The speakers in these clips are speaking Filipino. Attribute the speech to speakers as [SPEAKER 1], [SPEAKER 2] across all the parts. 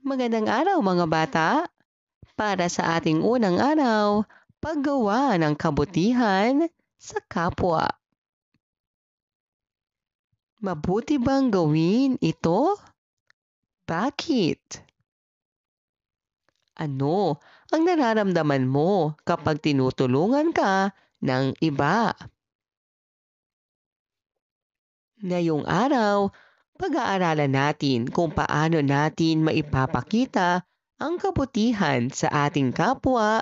[SPEAKER 1] Magandang araw mga bata! Para sa ating unang araw, paggawa ng kabutihan sa kapwa. Mabuti bang gawin ito? Bakit? Ano ang nararamdaman mo kapag tinutulungan ka ng iba? Ngayong araw, pag-aaralan natin kung paano natin maipapakita ang kabutihan sa ating kapwa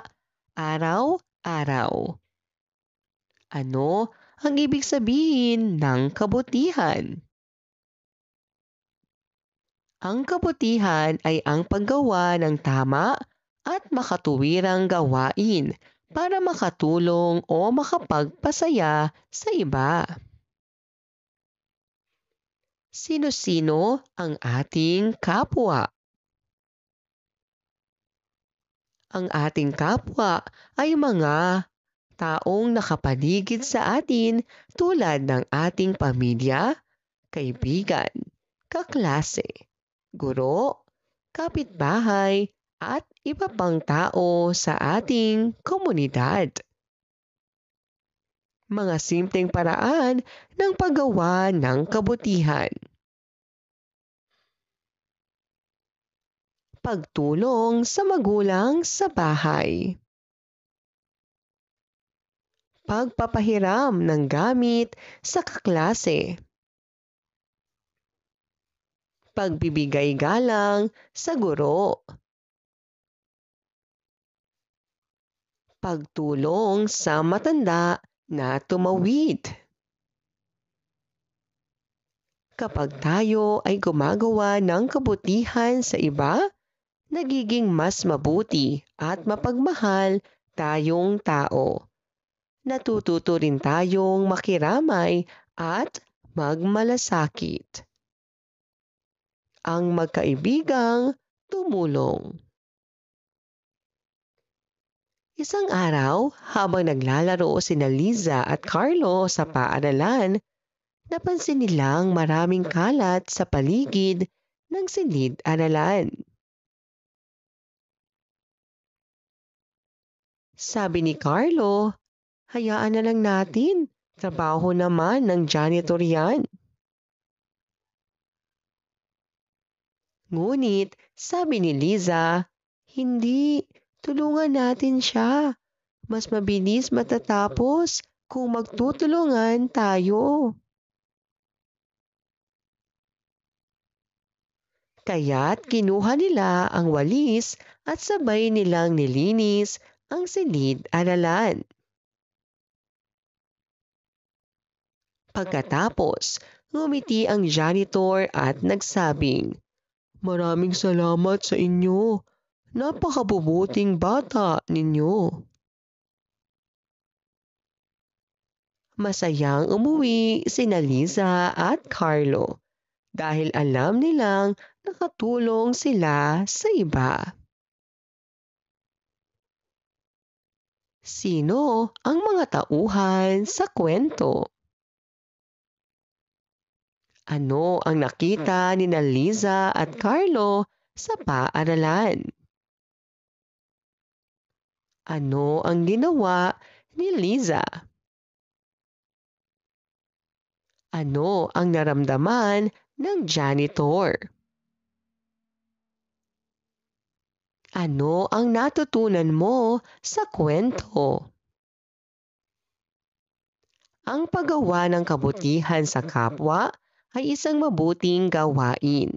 [SPEAKER 1] araw-araw. Ano ang ibig sabihin ng kabutihan? Ang kabutihan ay ang paggawa ng tama at makatuwirang gawain para makatulong o makapagpasaya sa iba. Sino-sino ang ating kapwa? Ang ating kapwa ay mga taong nakapaligid sa atin tulad ng ating pamilya, kaibigan, kaklase, guro, kapitbahay, at iba pang tao sa ating komunidad. Mga simpleng paraan ng paggawa ng kabutihan. Pagtulong sa magulang sa bahay. Pagpapahiram ng gamit sa kaklase. Pagbibigay galang sa guro. Pagtulong sa matanda na tumawid. Kapag tayo ay gumagawa ng kabutihan sa iba, nagiging mas mabuti at mapagmahal tayong tao. Natututo rin tayong makiramay at magmalasakit. Ang magkaibigang tumulong. Isang araw, habang naglalaro sina Liza at Carlo sa paaralan, napansin nilang maraming kalat sa paligid ng silid-aralan. Sabi ni Carlo, hayaan na lang natin. Trabaho naman ng janitor yan. Ngunit, sabi ni Liza, hindi, tulungan natin siya. Mas mabilis matatapos kung magtutulungan tayo. Kaya't kinuha nila ang walis at sabay nilang nilinis ang silid-aralan. Pagkatapos, ngumiti ang janitor at nagsabing, "Maraming salamat sa inyo. Napakabubuting bata ninyo." Masayang umuwi sina Liza at Carlo dahil alam nilang nakatulong sila sa iba. Sino ang mga tauhan sa kwento? Ano ang nakita ni Liza at Carlo sa paaralan? Ano ang ginawa ni Liza? Ano ang naramdaman ng janitor? Ano ang natutunan mo sa kwento? Ang paggawa ng kabutihan sa kapwa ay isang mabuting gawain.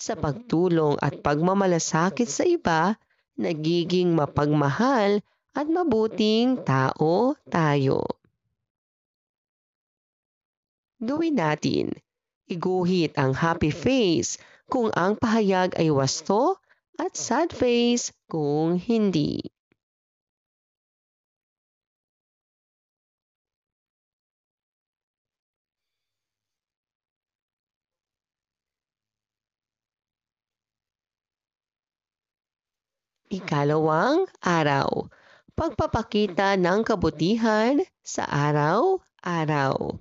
[SPEAKER 1] Sa pagtulong at pagmamalasakit sa iba, nagiging mapagmahal at mabuting tao tayo. Gawin natin. Iguhit ang happy face kung ang pahayag ay wasto at sad face kung hindi. Ikalawang araw. Pagpapakita ng kabutihan sa araw-araw.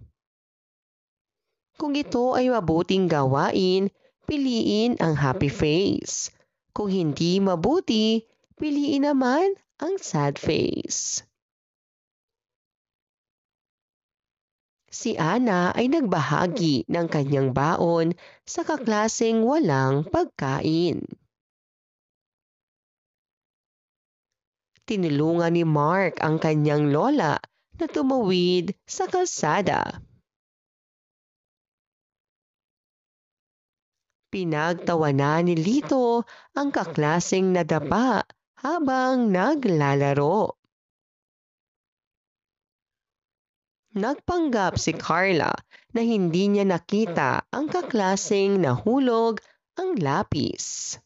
[SPEAKER 1] Kung ito ay mabuting gawain, piliin ang happy face. Kung hindi mabuti, piliin naman ang sad face. Si Ana ay nagbahagi ng kanyang baon sa kaklaseng walang pagkain. Tinulungan ni Mark ang kanyang lola na tumawid sa kalsada. Pinagtawanan ni Lito ang kaklaseng nadapa habang naglalaro. Nagpanggap si Carla na hindi niya nakita ang kaklaseng nahulog ang lapis.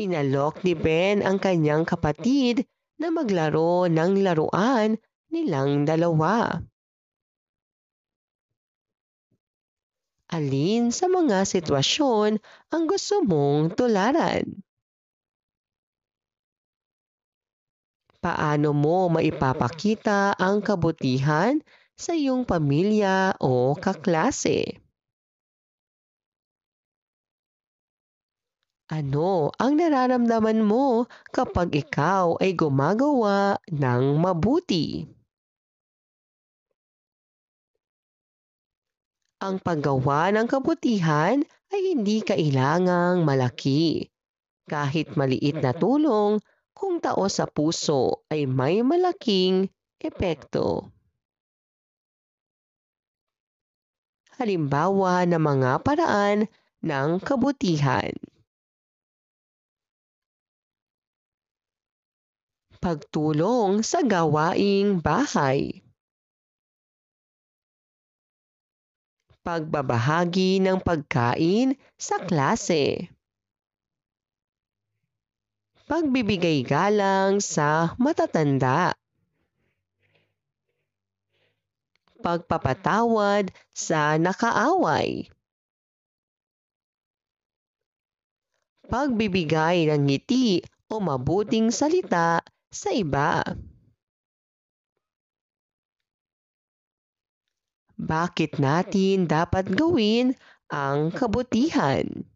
[SPEAKER 1] Inalok ni Ben ang kanyang kapatid na maglaro ng laruan nilang dalawa. Alin sa mga sitwasyon ang gusto mong tularan? Paano mo maipapakita ang kabutihan sa iyong pamilya o kaklase? Ano ang nararamdaman mo kapag ikaw ay gumagawa ng mabuti? Ang paggawa ng kabutihan ay hindi kailangang malaki. Kahit maliit na tulong, kung taos sa puso ay may malaking epekto. Halimbawa ng mga paraan ng kabutihan. Pagtulong sa gawaing bahay. Pagbabahagi ng pagkain sa klase. Pagbibigay galang sa matatanda. Pagpapatawad sa nakaaway. Pagbibigay ng ngiti o mabuting salita sa iba. Bakit natin dapat gawin ang kabutihan?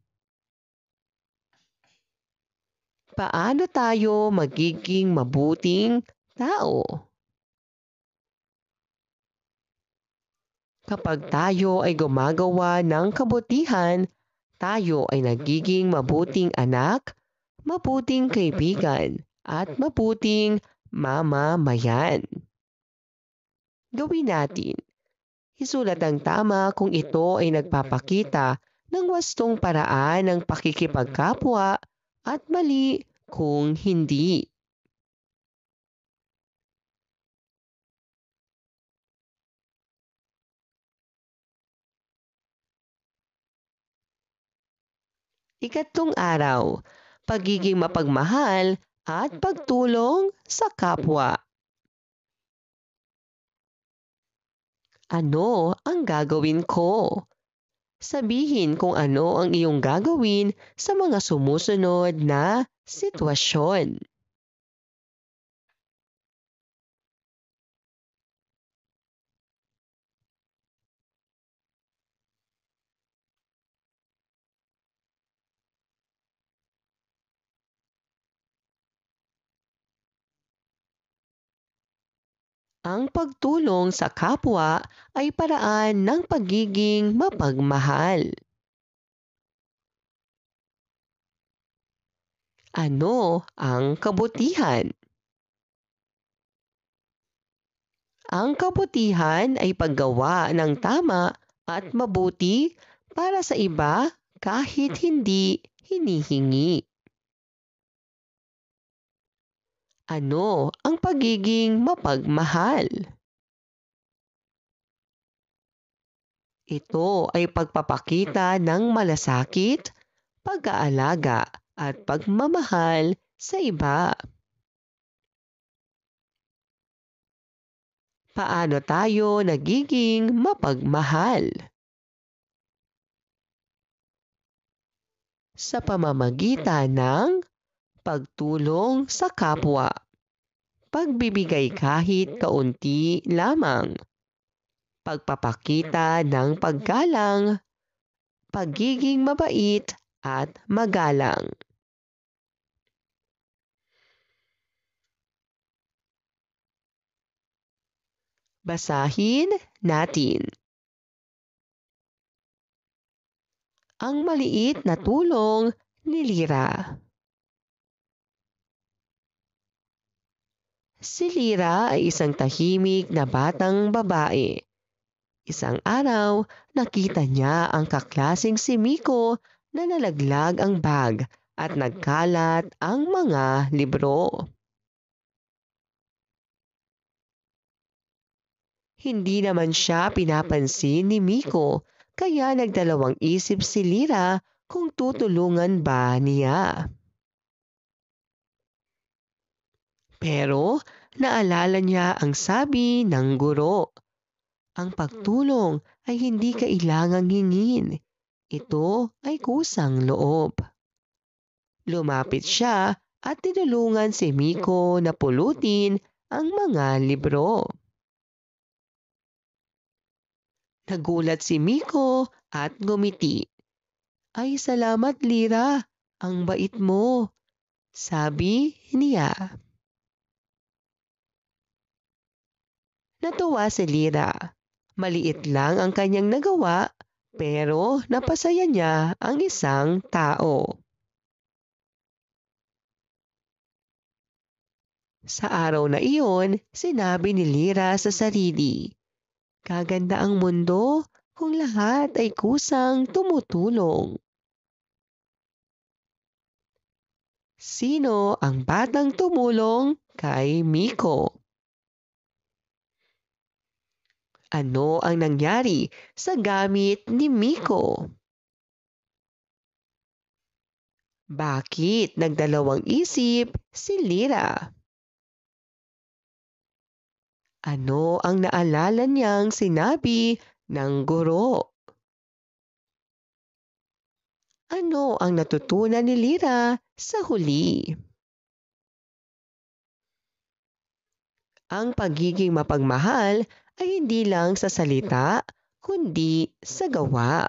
[SPEAKER 1] Paano tayo magiging mabuting tao? Kapag tayo ay gumagawa ng kabutihan, tayo ay nagiging mabuting anak, mabuting kaibigan, at mabuting mamamayan. Gawin natin. Isulat ang tama kung ito ay nagpapakita ng wastong paraan ng pakikipagkapwa at mali kung hindi. Ikatlong araw, pagiging mapagmahal at pagtulong sa kapwa. Ano ang gagawin ko? Sabihin kung ano ang iyong gagawin sa mga sumusunod na sitwasyon. Ang pagtulong sa kapwa ay paraan ng pagiging mapagmahal. Ano ang kabutihan? Ang kabutihan ay paggawa ng tama at mabuti para sa iba kahit hindi hinihingi. Ano ang pagiging mapagmahal? Ito ay pagpapakita ng malasakit, pag-aalaga at pagmamahal sa iba. Paano tayo nagiging mapagmahal? Sa pamamagitan ng pagtulong sa kapwa, pagbibigay kahit kaunti lamang, pagpapakita ng paggalang, pagiging mabait at magalang. Basahin natin. Ang maliit na tulong ni Lira. Si Lira ay isang tahimik na batang babae. Isang araw, nakita niya ang kaklaseng si Miko na nalaglag ang bag at nagkalat ang mga libro. Hindi naman siya pinapansin ni Miko, kaya nagdalawang isip si Lira kung tutulungan ba niya. Pero naalala niya ang sabi ng guro. Ang pagtulong ay hindi kailangang hingin. Ito ay kusang loob. Lumapit siya at tinulungan si Miko na pulutin ang mga libro. Nagulat si Miko at ngumiti. Ay, salamat Lira, ang bait mo, sabi niya. Natuwa si Lira. Maliit lang ang kanyang nagawa, pero napasaya niya ang isang tao. Sa araw na iyon, sinabi ni Lira sa sarili, "Kaganda ang mundo kung lahat ay kusang tumutulong." Sino ang batang tumulong kay Miko? Ano ang nangyari sa gamit ni Miko? Bakit nagdalawang isip si Lira? Ano ang naalala niyang sinabi ng guro? Ano ang natutunan ni Lira sa huli? Ang pagiging mapagmahal ay hindi lang sa salita, kundi sa gawa.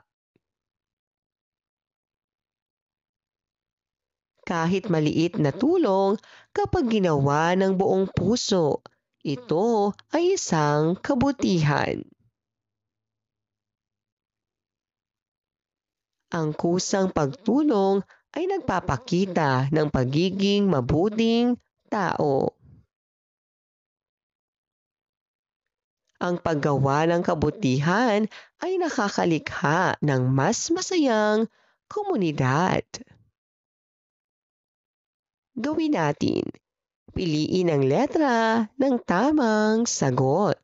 [SPEAKER 1] Kahit maliit na tulong, kapag ginawa ng buong puso, ito ay isang kabutihan. Ang kusang pagtulong ay nagpapakita ng pagiging mabuting tao. Ang paggawa ng kabutihan ay nakakalikha ng mas masayang komunidad. Gawin natin. Piliin ang letra ng tamang sagot.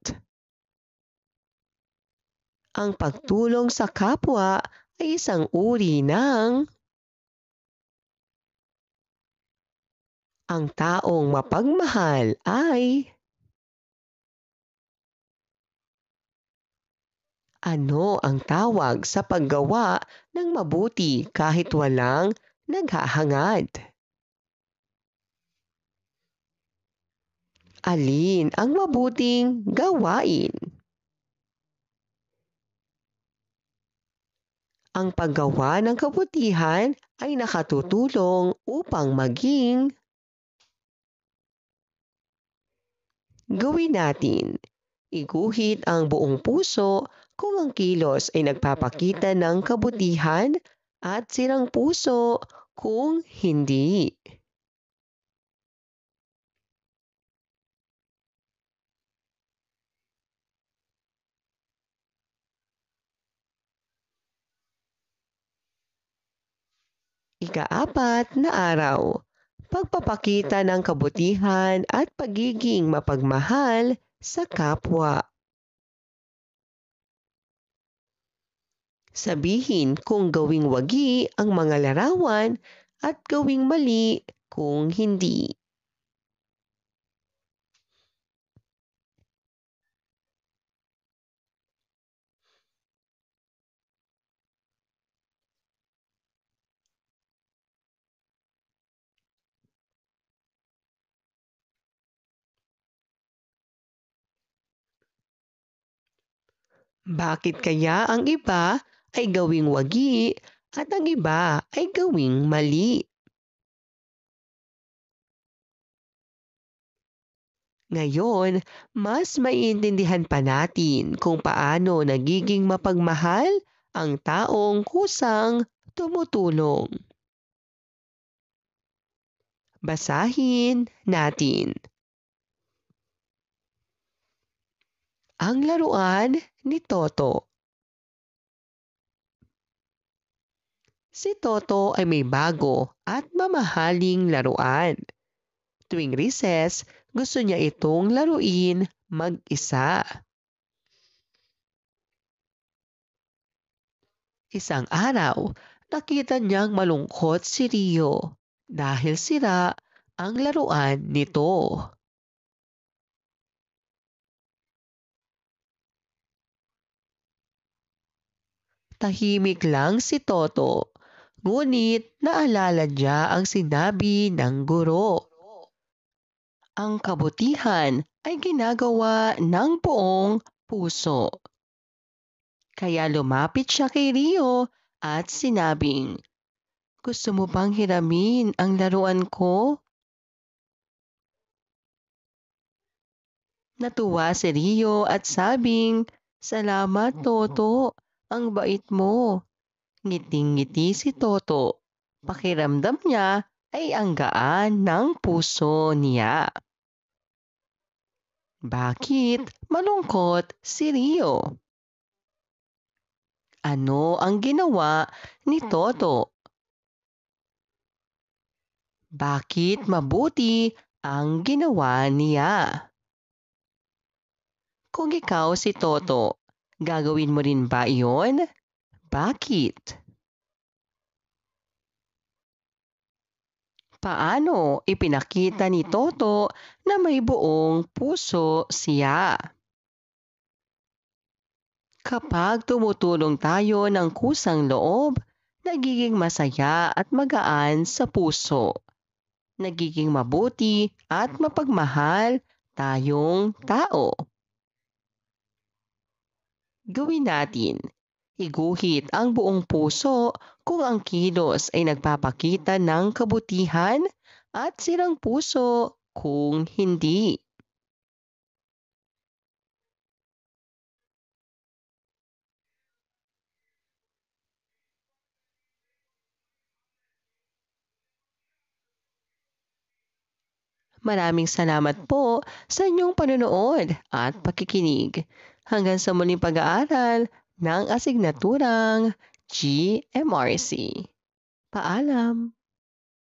[SPEAKER 1] Ang pagtulong sa kapwa ay isang uri ng ang taong mapagmahal ay ano ang tawag sa paggawa ng mabuti kahit walang naghahangad? Alin ang mabuting gawain? Ang paggawa ng kabutihan ay nakatutulong upang maging gawin natin. Iguhit ang buong puso kung ang kilos ay nagpapakita ng kabutihan at sirang puso kung hindi. Ikaapat na araw. Pagpapakita ng kabutihan at pagiging mapagmahal sa kapwa. Sabihin kung gawing wagi ang mga larawan at gawing mali kung hindi. Bakit kaya ang iba ay gawing wagi at ang iba ay gawing mali. Ngayon, mas maiintindihan pa natin kung paano nagiging mapagmahal ang taong kusang tumutulong. Basahin natin. Ang laruan ni Toto. Si Toto ay may bago at mamahaling laruan. Tuwing recess, gusto niya itong laruin mag-isa. Isang araw, nakita niyang malungkot si Rio dahil sira ang laruan nito. Tahimik lang si Toto, ngunit naalala niya ang sinabi ng guro. Ang kabutihan ay ginagawa ng buong puso. Kaya lumapit siya kay Rio at sinabing, "Gusto mo bang hiramin ang laruan ko?" Natuwa si Rio at sabing, "Salamat, Toto. Ang bait mo." Ngiting-ngiti si Toto. Pakiramdam niya ay ang gaan ng puso niya. Bakit malungkot si Rio? Ano ang ginawa ni Toto? Bakit mabuti ang ginawa niya? Kung ikaw si Toto, gagawin mo rin ba iyon? Bakit? Paano ipinakita ni Toto na may buong puso siya? Kapag tumutulong tayo ng kusang loob, nagiging masaya at magaan sa puso. Nagiging mabuti at mapagmahal tayong tao. Gawin natin. Iguhit ang buong puso kung ang kilos ay nagpapakita ng kabutihan at sirang puso kung hindi. Maraming salamat po sa inyong panonood at pakikinig. Hanggang sa muling pag-aaral ng asignaturang GMRC. Paalam!